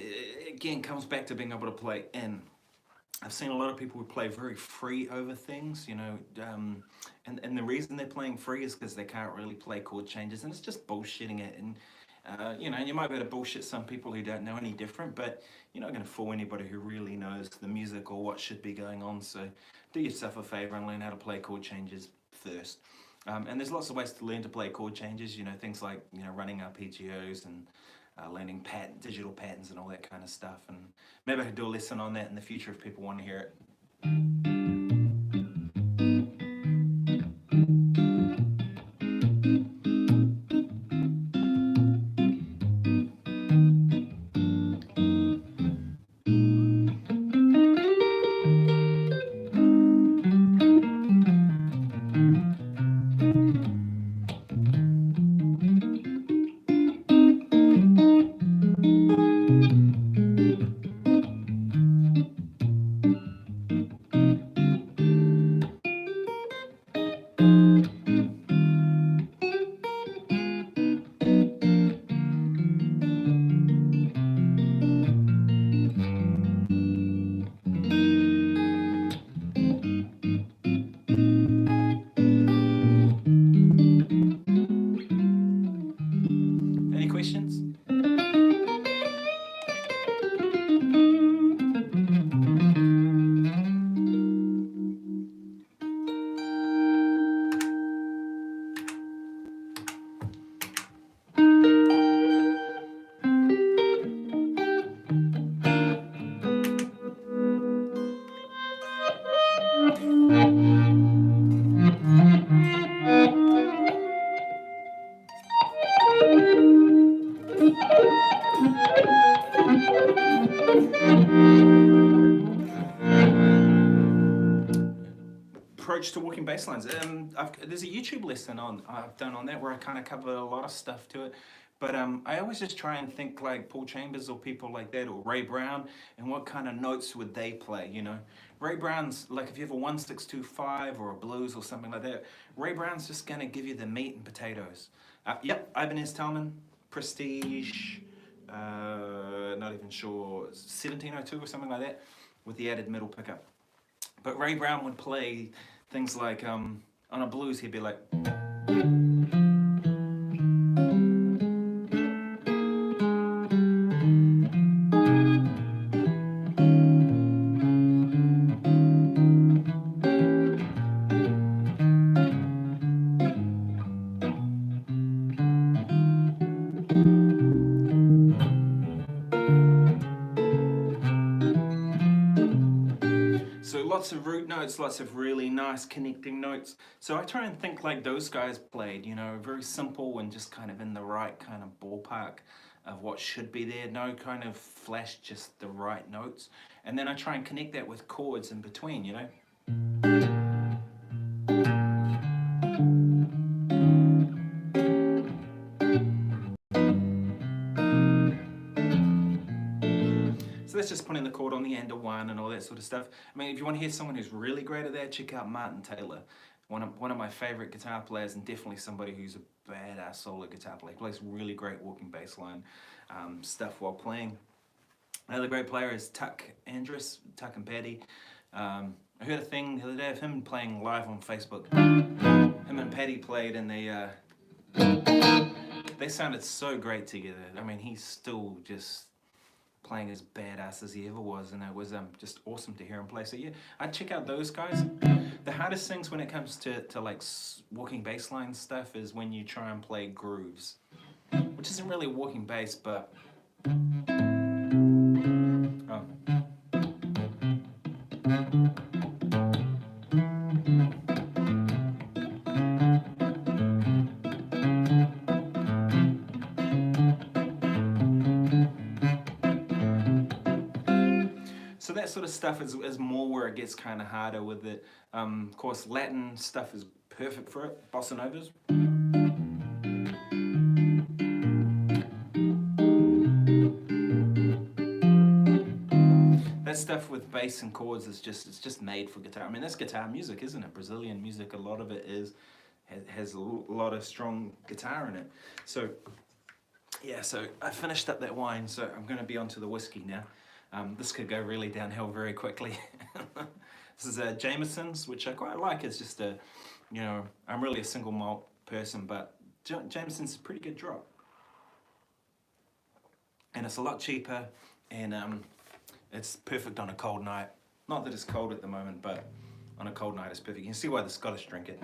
again, comes back to being able to play in. I've seen a lot of people who play very free over things, you know, and the reason they're playing free is because they can't really play chord changes, and it's just bullshitting it. And you know, you might be able to bullshit some people who don't know any different, but you're not going to fool anybody who really knows the music or what should be going on. So do yourself a favor and learn how to play chord changes first. And there's lots of ways to learn to play chord changes, you know, things like, you know, running arpeggios and learning digital patterns and all that kind of stuff. And maybe I could do a lesson on that in the future if people want to hear it. Approach to walking bass lines. There's a YouTube lesson I've done on that where I kind of cover a lot of stuff to it. But I always just try and think like Paul Chambers or people like that, or Ray Brown, and what kind of notes would they play, you know? Ray Brown's, like if you have a 1-6-2-5 or a blues or something like that, Ray Brown's just gonna give you the meat and potatoes. Yep, Ibanez Talman, Prestige, not even sure, 1702 or something like that, with the added middle pickup. But Ray Brown would play things like, on a blues he'd be like, lots of root notes, lots of really nice connecting notes. So I try and think like those guys played, you know, very simple and just kind of in the right kind of ballpark of what should be there. No kind of flash, just the right notes. And then I try and connect that with chords in between, you know. So that's just putting the chord on the end of one and all that sort of stuff. I mean, if you want to hear someone who's really great at that, check out Martin Taylor. One of my favorite guitar players, and definitely somebody who's a badass solo guitar player. He plays really great walking bass line stuff while playing. Another great player is Tuck Andrus, Tuck and Paddy. I heard a thing the other day of him playing live on Facebook. Him and Paddy played and they sounded so great together. I mean, he's still just playing as badass as he ever was, and it was just awesome to hear him play. So yeah, I'd check out those guys. The hardest things when it comes to like walking bass line stuff is when you try and play grooves, which isn't really walking bass, but so that sort of stuff is more where it gets kind of harder with it. Of course, Latin stuff is perfect for it. Bossa Novas. That stuff with bass and chords is just made for guitar. I mean, that's guitar music, isn't it? Brazilian music, a lot of it has a lot of strong guitar in it. So yeah, so I finished up that wine, so I'm going to be onto the whiskey now. This could go really downhill very quickly. This is Jameson's, which I quite like. It's just a, you know, I'm really a single malt person, but Jameson's is a pretty good drop. And it's a lot cheaper, and it's perfect on a cold night. Not that it's cold at the moment, but on a cold night it's perfect. You can see why the Scottish drink it.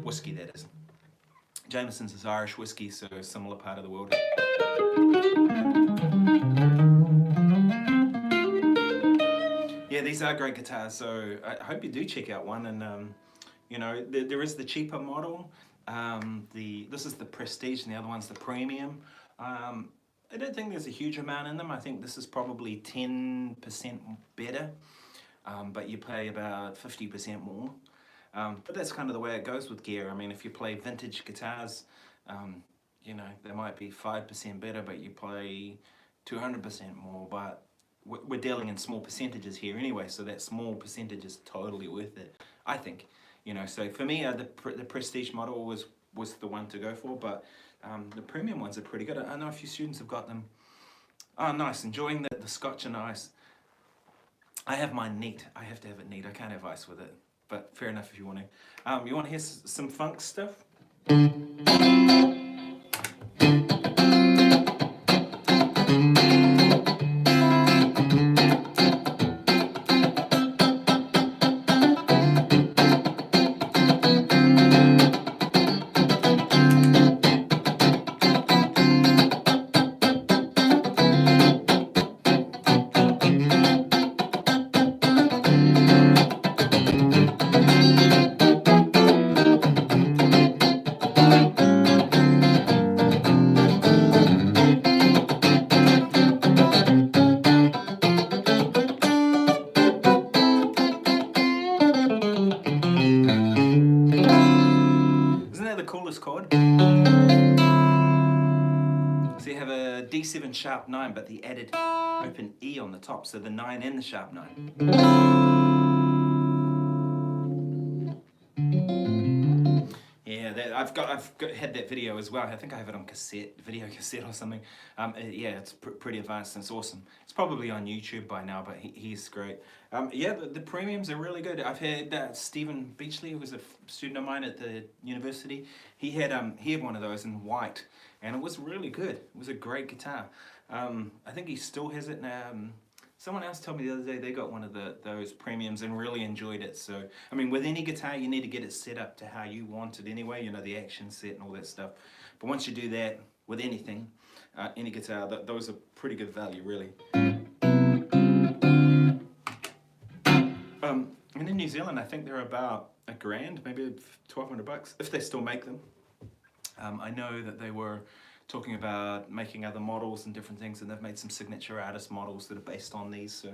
Whiskey, that is. Jameson's is Irish whiskey, so a similar part of the world. Yeah, these are great guitars, so I hope you do check out one. And you know, there is the cheaper model. This is the Prestige, and the other one's the Premium. I don't think there's a huge amount in them. I think this is probably 10% better, but you pay about 50% more. But that's kind of the way it goes with gear. I mean, if you play vintage guitars, you know, they might be 5% better, but you play 200% more. But we're dealing in small percentages here anyway, so that small percentage is totally worth it, I think. You know, so for me, the Prestige model was the one to go for, but the Premium ones are pretty good. I know a few students have got them. Oh, nice, enjoying the Scotch and ice. I have mine neat. I have to have it neat. I can't have ice with it, but fair enough if you want to. You want to hear some funk stuff? coolest chord. So you have a D7 sharp 9, but the added open E on the top, so the 9 and the sharp 9. Yeah, I've had that video as well. I think I have it on video cassette or something. Yeah, it's pretty advanced and it's awesome. It's probably on YouTube by now, but he's great. Yeah, the premiums are really good. I've had Stephen Beachley, who was a student of mine at the university. He had one of those in white, and it was really good. It was a great guitar. I think he still has it now. Someone else told me the other day they got one of those premiums and really enjoyed it. So, I mean, with any guitar, you need to get it set up to how you want it anyway, you know, the action set and all that stuff. But once you do that with anything, any guitar, those are pretty good value, really. And in New Zealand, I think they're about $1,000, maybe $1,200, if they still make them. I know that they were talking about making other models and different things, and they've made some signature artist models that are based on these. So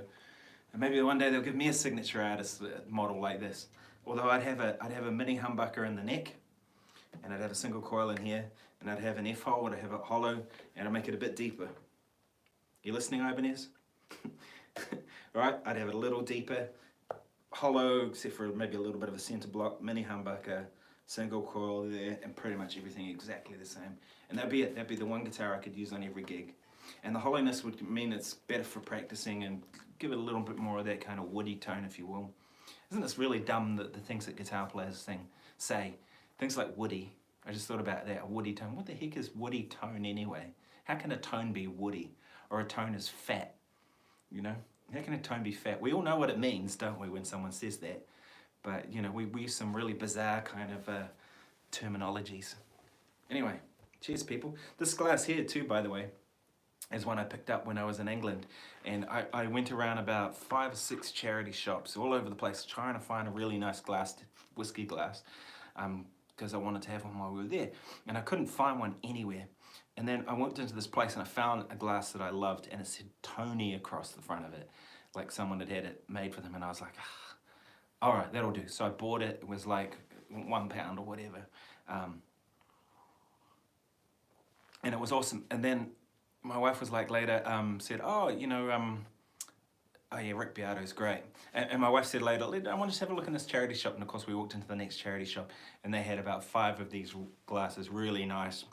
maybe one day they'll give me a signature artist model like this. Although I'd have a mini humbucker in the neck, and I'd have a single coil in here, and I'd have an F hole, and I'd have it hollow, and I'd make it a bit deeper. You listening, Ibanez? Right, I'd have it a little deeper, hollow, except for maybe a little bit of a center block, mini humbucker, single coil there, and pretty much everything exactly the same. And that'd be it. That'd be the one guitar I could use on every gig. And the hollowness would mean it's better for practicing and give it a little bit more of that kind of woody tone, if you will. Isn't this really dumb, that the things that guitar players say? Things like woody. I just thought about that, a woody tone. What the heck is woody tone anyway? How can a tone be woody? Or a tone is fat? You know? How can a tone be fat? We all know what it means, don't we, when someone says that? But, you know, we use some really bizarre kind of terminologies. Anyway, cheers, people. This glass here, too, by the way, is one I picked up when I was in England. And I went around about 5 or 6 charity shops all over the place trying to find a really nice glass, whiskey glass, because I wanted to have one while we were there. And I couldn't find one anywhere. And then I went into this place and I found a glass that I loved, and it said Tony across the front of it, like someone had had it made for them. And I was like, all right, that'll do. So I bought it. It was like £1 or whatever. And it was awesome. And then my wife was like later, said, oh, you know, oh yeah, Rick Beato's great. And my wife said later, I want to just have a look in this charity shop. And of course we walked into the next charity shop and they had about 5 of these glasses, really nice.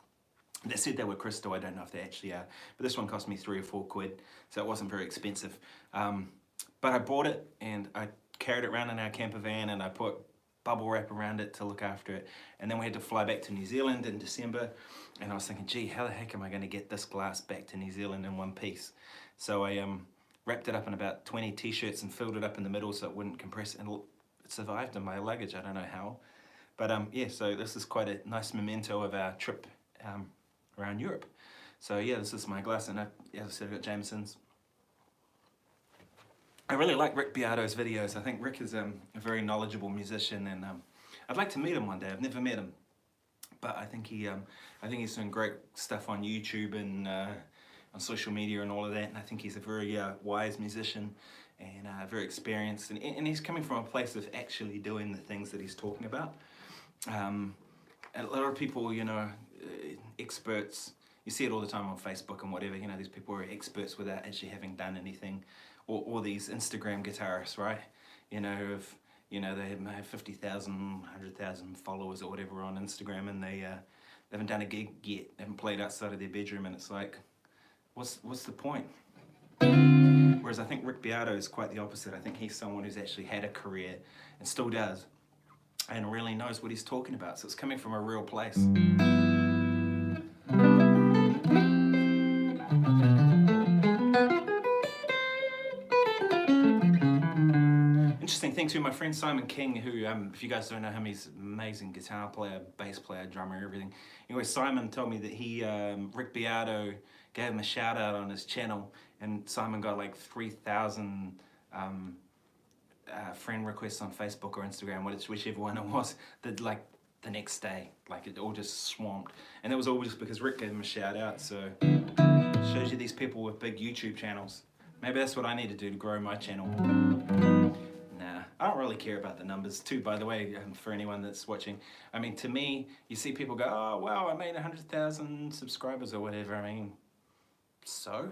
They said they were crystal. I don't know if they actually are. But this one cost me £3 or £4, so it wasn't very expensive. But I bought it and I carried it around in our camper van, and I put bubble wrap around it to look after it. And then we had to fly back to New Zealand in December, and I was thinking, gee, how the heck am I going to get this glass back to New Zealand in one piece? So I wrapped it up in about 20 t-shirts and filled it up in the middle so it wouldn't compress, and it survived in my luggage. I don't know how. But yeah, so this is quite a nice memento of our trip around Europe. So yeah, this is my glass, and as I said, I've got Jameson's. I really like Rick Beato's videos. I think Rick is a very knowledgeable musician, and I'd like to meet him one day. I've never met him, but I think he's doing great stuff on YouTube and on social media and all of that. And I think he's a very wise musician and very experienced. And he's coming from a place of actually doing the things that he's talking about. And a lot of people, you know, experts. You see it all the time on Facebook and whatever. You know, these people are experts without actually having done anything. Or these Instagram guitarists, right? You know, if you know they have 50,000, 100,000 followers or whatever on Instagram, and they haven't done a gig yet, they haven't played outside of their bedroom, and it's like, what's the point? Whereas I think Rick Beato is quite the opposite. I think he's someone who's actually had a career and still does, and really knows what he's talking about. So it's coming from a real place. Interesting thing too, my friend Simon King, who, if you guys don't know him, he's an amazing guitar player, bass player, drummer, everything. Anyway, Simon told me that he, Rick Beato, gave him a shout out on his channel, and Simon got like 3,000 friend requests on Facebook or Instagram, whichever one it was, that like the next day, like it all just swamped. And that was all just because Rick gave him a shout out. So shows you these people with big YouTube channels. Maybe that's what I need to do to grow my channel. Nah, I don't really care about the numbers too, by the way, for anyone that's watching. I mean, to me, you see people go, oh, wow, I made 100,000 subscribers or whatever. I mean, so?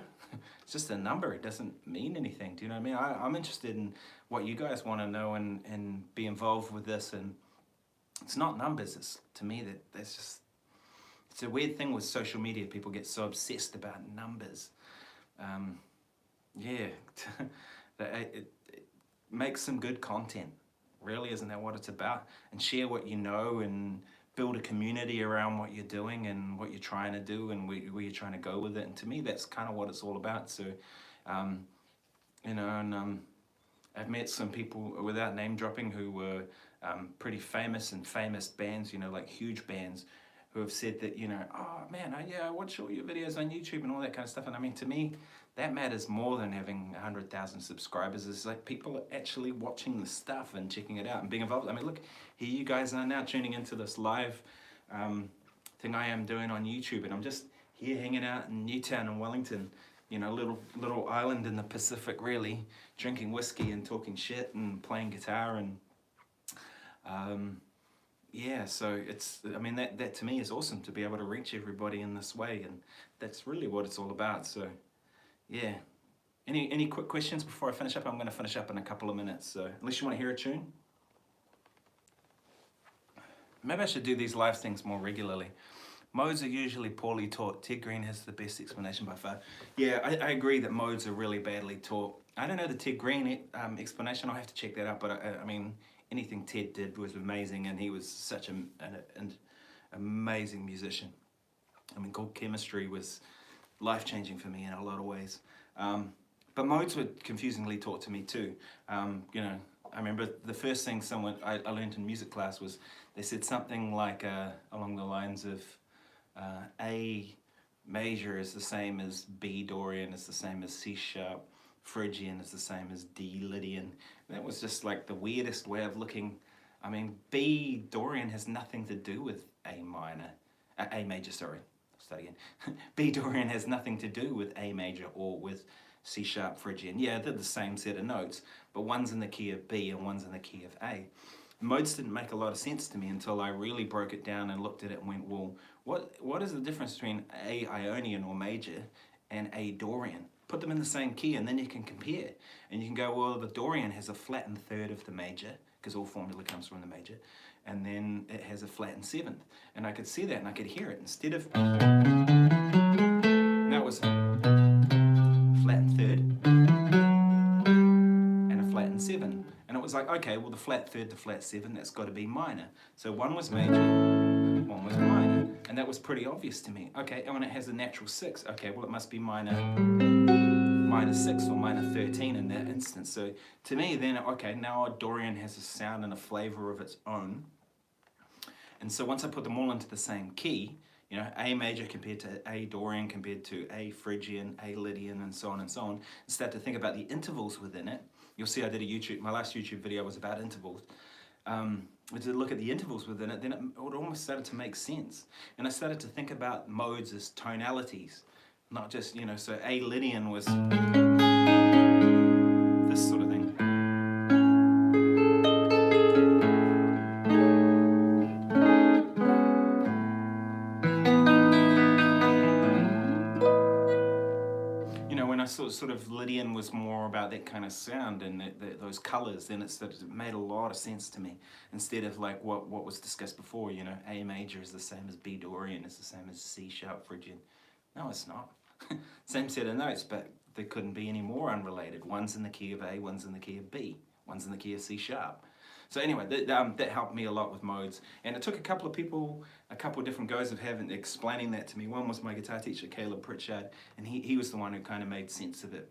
It's just a number. It doesn't mean anything. Do you know what I mean? I'm interested in what you guys want to know and be involved with this. And it's not numbers. It's, to me, that's just, it's a weird thing with social media. People get so obsessed about numbers. Yeah, it make some good content. Really, isn't that what it's about? And share what you know and build a community around what you're doing and what you're trying to do and where you're trying to go with it. And to me, that's kind of what it's all about. So, you know, and I've met some people, without name dropping, who were pretty famous and famous bands, you know, like huge bands, who have said that, you know, oh man, I watch all your videos on YouTube and all that kind of stuff. And I mean, to me, that matters more than having 100,000 subscribers. It's like people are actually watching the stuff and checking it out and being involved. I mean, look, here you guys are now tuning into this live thing I am doing on YouTube, and I'm just here hanging out in Newtown and Wellington, you know, little island in the Pacific, really, drinking whiskey and talking shit and playing guitar and yeah, so it's, I mean, that to me is awesome, to be able to reach everybody in this way, and that's really what it's all about. So yeah, any quick questions before I finish up? I'm going to finish up in a couple of minutes, so unless you want to hear a tune. Maybe I should do these live things more regularly. Modes are usually poorly taught. Ted Green has the best explanation by far. Yeah, I agree that modes are really badly taught. I don't know the Ted Green explanation. I'll have to check that out, but I mean, anything Ted did was amazing, and he was such an amazing musician. I mean, chord chemistry was life-changing for me in a lot of ways. But modes were confusingly taught to me too. You know, I remember the first thing I learned in music class was, they said something like along the lines of A major is the same as B Dorian, is the same as C sharp, Phrygian is the same as D Lydian. That was just like the weirdest way of looking. I mean, B Dorian has nothing to do with A major, sorry. Start again. B Dorian has nothing to do with A major or with C sharp Phrygian. Yeah, they're the same set of notes, but one's in the key of B and one's in the key of A. Modes didn't make a lot of sense to me until I really broke it down and looked at it and went, well, what is the difference between A Ionian or major and A Dorian? Put them in the same key and then you can compare. And you can go, well, the Dorian has a flattened third of the major, because all formula comes from the major, and then it has a flattened seventh. And I could see that and I could hear it. Instead of, that was flattened third and a flattened seven. And it was like, okay, well, the flat third to flat seven, that's got to be minor. So one was major, one was minor. And that was pretty obvious to me. Okay, and when it has a natural 6, okay, well, it must be minor 6 or minor 13 in that instance. So to me then, okay, now a Dorian has a sound and a flavor of its own. And so once I put them all into the same key, you know, A major compared to A Dorian compared to A Phrygian, A Lydian, and so on, and start to think about the intervals within it. You'll see I did my last YouTube video was about intervals. To look at the intervals within it, then it almost started to make sense. And I started to think about modes as tonalities, not just, you know, so A Lydian was this sort of thing. Sort of Lydian was more about that kind of sound and those colors, then it made a lot of sense to me, instead of like what was discussed before, you know, A major is the same as B Dorian, is the same as C sharp Phrygian. No, it's not. Same set of notes, but they couldn't be any more unrelated. One's in the key of A, one's in the key of B, one's in the key of C sharp. So anyway, that helped me a lot with modes, and it took a couple of people, a couple of different goes of explaining that to me. One was my guitar teacher, Caleb Pritchard, and he was the one who kind of made sense of it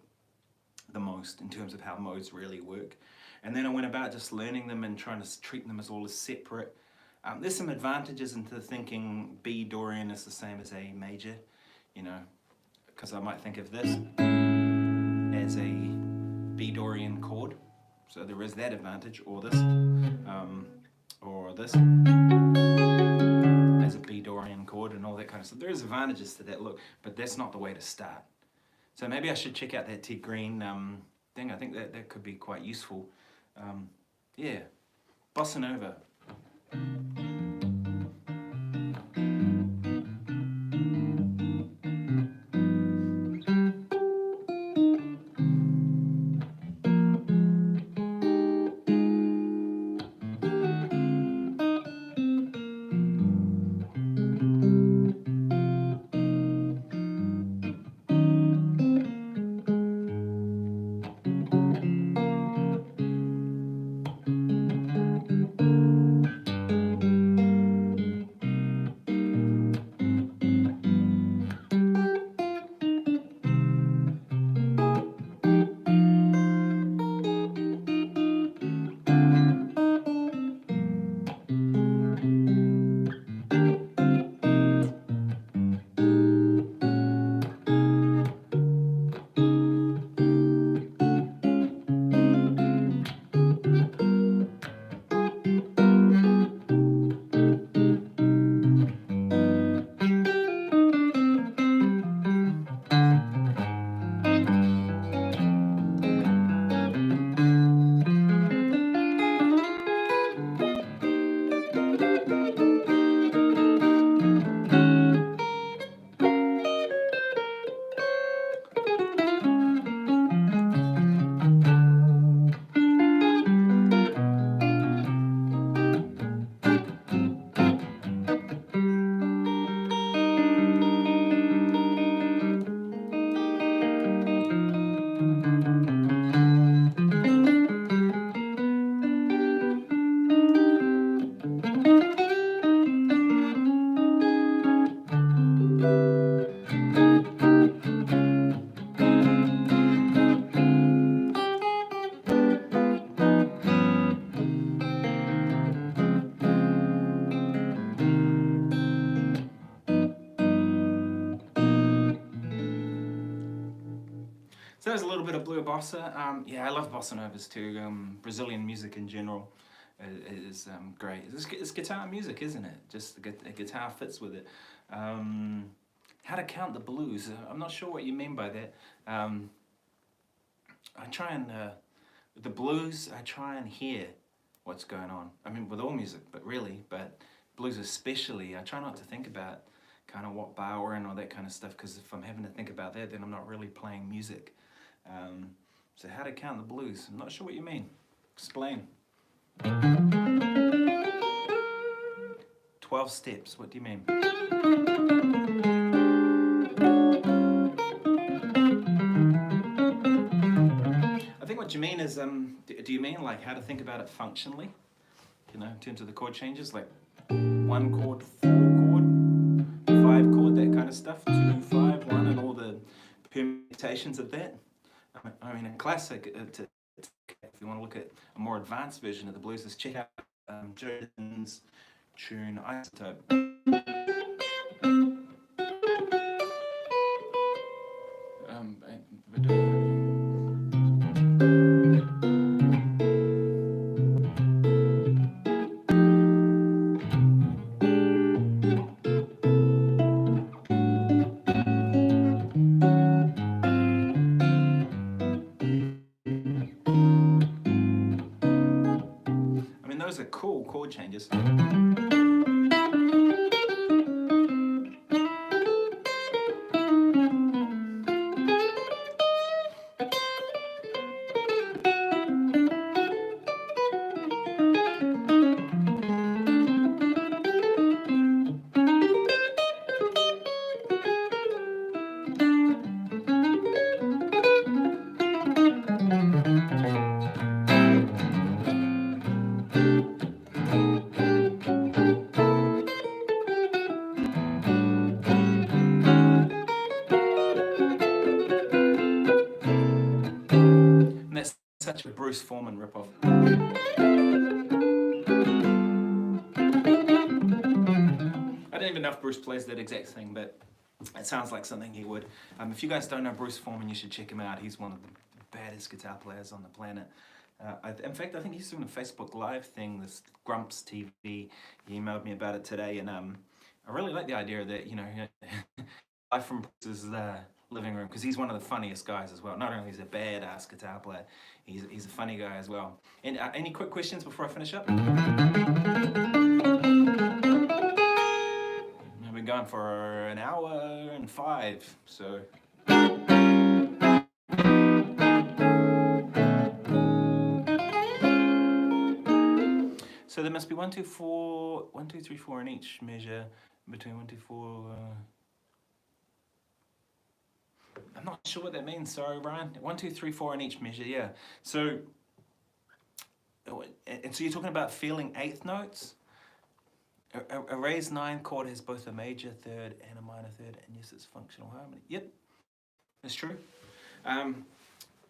the most in terms of how modes really work. And then I went about just learning them and trying to treat them as all as separate. There's some advantages into thinking B Dorian is the same as A major, you know, because I might think of this as a B Dorian chord. So there is that advantage, or this as a B Dorian chord and all that kind of stuff. There is advantages to that look, but that's not the way to start. So maybe I should check out that Ted Green thing. I think that could be quite useful Yeah, bossa nova. So there's a little bit of blue bossa. Yeah, I love bossa novas too. Brazilian music in general is great. It's guitar music, isn't it? Just the guitar fits with it. How to count the blues? I'm not sure what you mean by that. I try and with the blues, I try and hear what's going on. I mean, with all music, but blues especially, I try not to think about kind of what bar we're in or that kind of stuff, because if I'm having to think about that, then I'm not really playing music. So how to count the blues? I'm not sure what you mean. Explain. 12 steps, what do you mean? I think what you mean is, do you mean like how to think about it functionally? You know, in terms of the chord changes, like 1 chord, 4 chord, 5 chord, that kind of stuff, 2, 5, 1, and all the permutations of that. I mean, in classic, if you want to look at a more advanced version of the blues, just check out Jordan's tune Isotope. Those are cool chord changes. Such a Bruce Foreman ripoff. I don't even know if Bruce plays that exact thing, but it sounds like something he would. If you guys don't know Bruce Foreman, you should check him out. He's one of the baddest guitar players on the planet. In fact, I think he's doing a Facebook Live thing, this Grumps TV. He emailed me about it today, and I really like the idea that, you know, live from Bruce is living room, because he's one of the funniest guys as well. Not only is he a badass guitar player, he's a funny guy as well. And any quick questions before I finish up? I've been going for an hour and 5, so. So there must be 1, 2, 4, 1, 2, 3, 4 in each measure, between 1, 2, 4. I'm not sure what that means, sorry, Brian. 1, 2, 3, 4 in each measure, yeah. So, and so you're talking about feeling eighth notes? A raised 9 chord has both a major third and a minor third, and yes, it's functional harmony. Yep, that's true.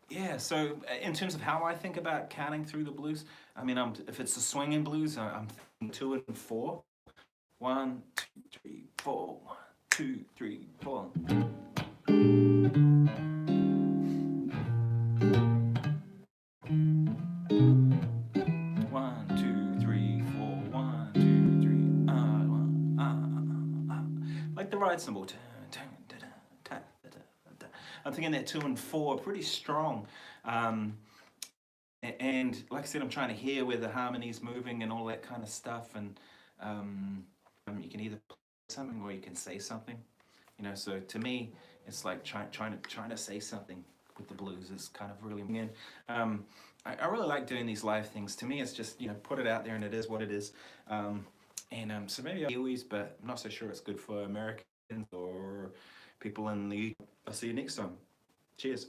Yeah, so in terms of how I think about counting through the blues, I mean, if it's a swinging blues, I'm thinking 2 and 4. 1, 2, 3, 4. 1, 2, 3, 4. 1, 2, 3, 4. 1, 2, 3. Like the ride cymbal. I'm thinking that 2 and 4 are pretty strong. And like I said, I'm trying to hear where the harmony's moving and all that kind of stuff. And you can either play something or you can say something. You know, so to me, it's like trying to say something with the blues is kind of really in. I really like doing these live things. To me, it's just, you know, put it out there and it is what it is. So maybe Kiwis, but I'm not so sure it's good for Americans or people in the. I'll see you next time. Cheers.